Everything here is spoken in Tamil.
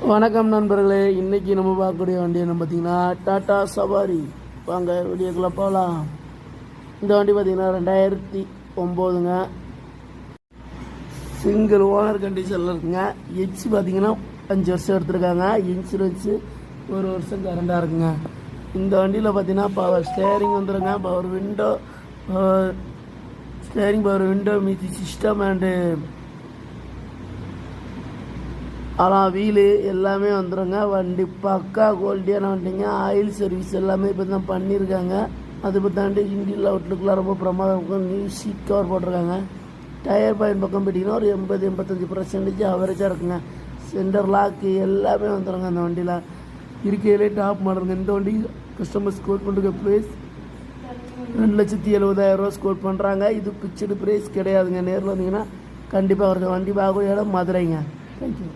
வணக்கம் நண்பர்களே, இன்றைக்கி நம்ம பார்க்கக்கூடிய வண்டி என்ன பார்த்தீங்கன்னா டாடா சவாரி. வாங்க வீடியோக்குள்ளே போகலாம். இந்த வண்டி பார்த்திங்கன்னா 2009ங்க, சிங்கிள் ஓனர் கண்டிஷனில் இருக்குங்க. எச்சு பார்த்திங்கன்னா 5 வருஷம் எடுத்துருக்காங்க. இன்சூரன்ஸு 1 வருஷம் கரண்டாக இருக்குங்க. இந்த வண்டியில் பார்த்திங்கன்னா பவர் ஸ்டேரிங் வந்துடுங்க, power window, steering power window, music system and ஆனால் வீலு எல்லாமே வந்துடுங்க. வண்டி பக்கா குவாலிட்டியான வண்டிங்க. ஆயில் சர்வீஸ் எல்லாமே இப்போ தான் பண்ணியிருக்காங்க. அது பத்தாண்டு இன்டீரியல் அவுட்லுக்கெலாம் ரொம்ப பிரமாதம் இருக்கும். நியூ சீட் கவர் போட்டிருக்காங்க. டயர் பாயிண்ட் பக்கம் போட்டிங்கன்னா ஒரு 80-85% அவரேஜாக இருக்குங்க. சென்டர் லாக்கு எல்லாமே வந்துடுங்க. அந்த வண்டியில் இருக்கையிலே டாப் மாடலுங்க. இந்த வண்டி கஸ்டமர் ஸ்கோர் பண்ணுற ப்ரைஸ் 2,70,000 ஸ்கோர் பண்ணுறாங்க. இது பிக்சடு ப்ரைஸ் கிடையாதுங்க. நேரில் வந்தீங்கன்னா கண்டிப்பாக வருது. வண்டி பார்க்கக்கூடிய இடம் மதுரைங்க. தேங்க்யூ.